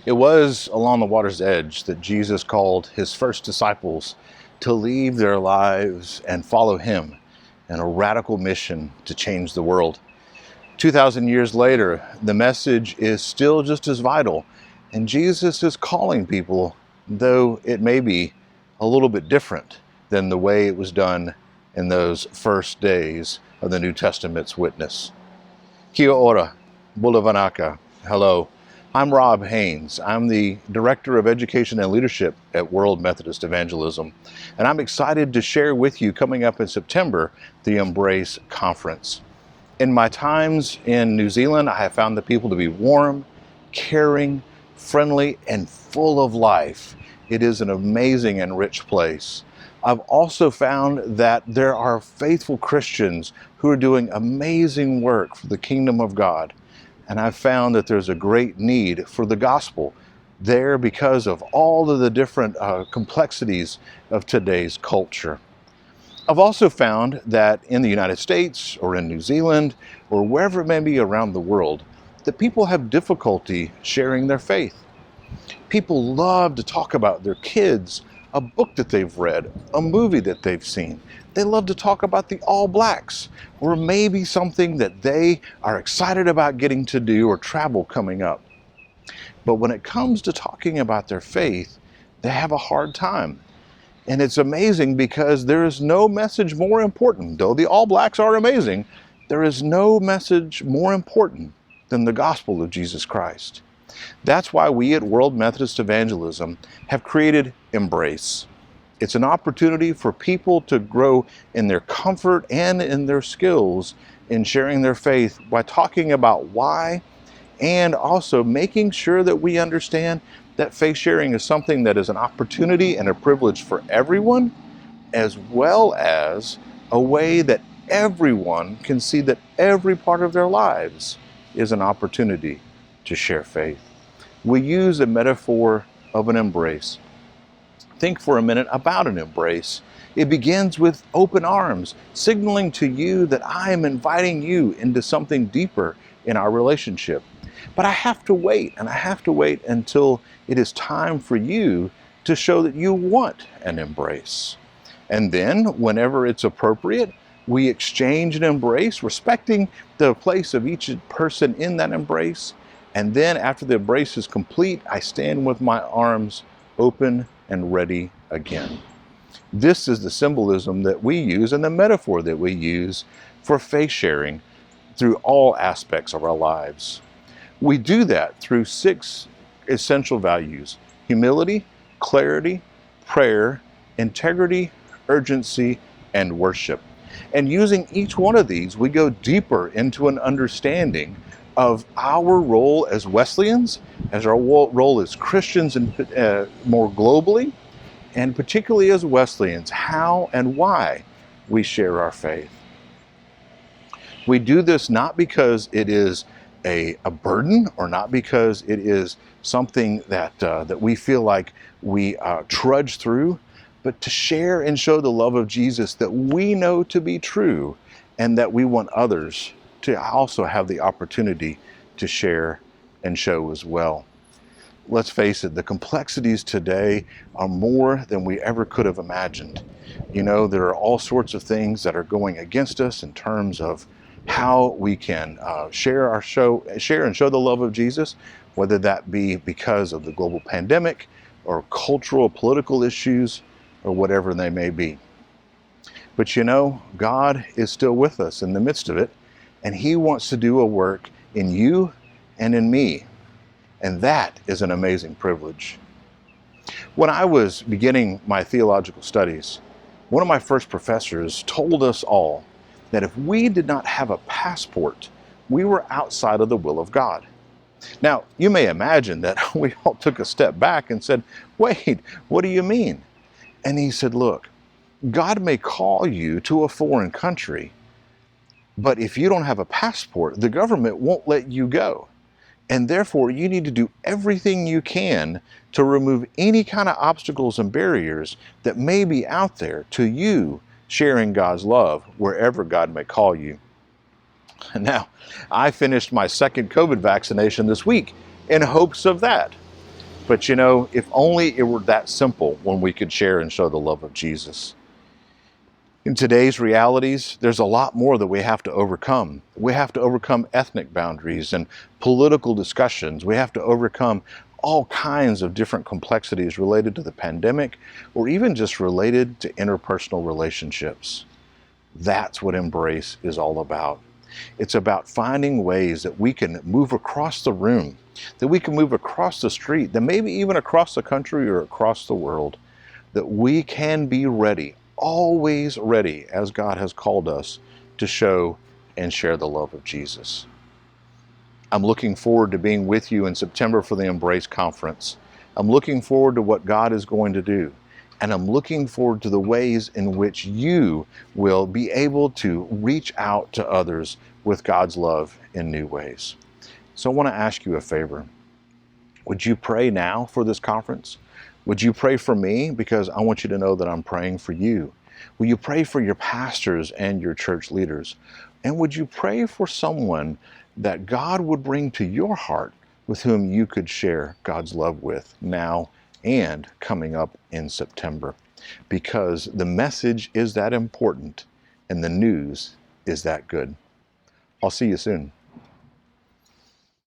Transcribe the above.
It was along the water's edge that Jesus called his first disciples to leave their lives and follow him in a radical mission to change the world. 2,000 years later, the message is still just as vital, and Jesus is calling people, though it may be a little bit different than the way it was done in those first days of the New Testament's witness. Kia ora, bulavanaka. Hello, I'm Rob Haynes. I'm the Director of Education and Leadership at World Methodist Evangelism, and I'm excited to share with you coming up in September the Embrace Conference. In my times in New Zealand, I have found the people to be warm, caring, friendly, and full of life. It is an amazing and rich place. I've also found that there are faithful Christians who are doing amazing work for the kingdom of God. And I've found that there's a great need for the gospel there because of all of the different complexities of today's culture. I've also found that in the United States or in New Zealand or wherever it may be around the world, that people have difficulty sharing their faith. People love to talk about their kids, a book that they've read, a movie that they've seen. They love to talk about the All Blacks, or maybe something that they are excited about getting to do or travel coming up. But when it comes to talking about their faith, they have a hard time. And it's amazing because there is no message more important. Though the All Blacks are amazing, there is no message more important than the gospel of Jesus Christ. That's why we at World Methodist Evangelism have created Embrace. It's an opportunity for people to grow in their comfort and in their skills in sharing their faith by talking about why, and also making sure that we understand that faith sharing is something that is an opportunity and a privilege for everyone, as well as a way that everyone can see that every part of their lives is an opportunity to share faith. We use a metaphor of an embrace. Think for a minute about an embrace. It begins with open arms, signaling to you that I am inviting you into something deeper in our relationship. But I have to wait, and I have to wait until it is time for you to show that you want an embrace. And then, whenever it's appropriate, we exchange an embrace, respecting the place of each person in that embrace. And then after the embrace is complete, I stand with my arms open and ready again. This is the symbolism that we use and the metaphor that we use for faith sharing through all aspects of our lives. We do that through 6 essential values: humility, clarity, prayer, integrity, urgency, and worship. And using each one of these, we go deeper into an understanding of our role as Wesleyans, as our role as Christians, and more globally, and particularly as Wesleyans, how and why we share our faith. We do this not because it is a burden, or not because it is something that we feel like we trudge through, but to share and show the love of Jesus that we know to be true, and that we want others to also have the opportunity to share and show as well. Let's face it, the complexities today are more than we ever could have imagined. You know, there are all sorts of things that are going against us in terms of how we can share and show the love of Jesus, whether that be because of the global pandemic or cultural, political issues, or whatever they may be. But you know, God is still with us in the midst of it, and He wants to do a work in you and in me. And that is an amazing privilege. When I was beginning my theological studies, one of my first professors told us all that if we did not have a passport, we were outside of the will of God. Now, you may imagine that we all took a step back and said, wait, what do you mean? And he said, look, God may call you to a foreign country, but if you don't have a passport, the government won't let you go. And therefore, you need to do everything you can to remove any kind of obstacles and barriers that may be out there to you sharing God's love wherever God may call you. Now, I finished my second COVID vaccination this week in hopes of that. But you know, if only it were that simple when we could share and show the love of Jesus. In today's realities, there's a lot more that we have to overcome. We have to overcome ethnic boundaries and political discussions. We have to overcome all kinds of different complexities related to the pandemic, or even just related to interpersonal relationships. That's what Embrace is all about. It's about finding ways that we can move across the room, that we can move across the street, that maybe even across the country or across the world, that we can be ready, always ready, as God has called us to show and share the love of Jesus. I'm looking forward to being with you in September for the Embrace Conference. I'm looking forward to what God is going to do. And I'm looking forward to the ways in which you will be able to reach out to others with God's love in new ways. So I want to ask you a favor. Would you pray now for this conference? Would you pray for me? Because I want you to know that I'm praying for you. Will you pray for your pastors and your church leaders? And would you pray for someone that God would bring to your heart with whom you could share God's love with now and coming up in September? Because the message is that important and the news is that good. I'll see you soon.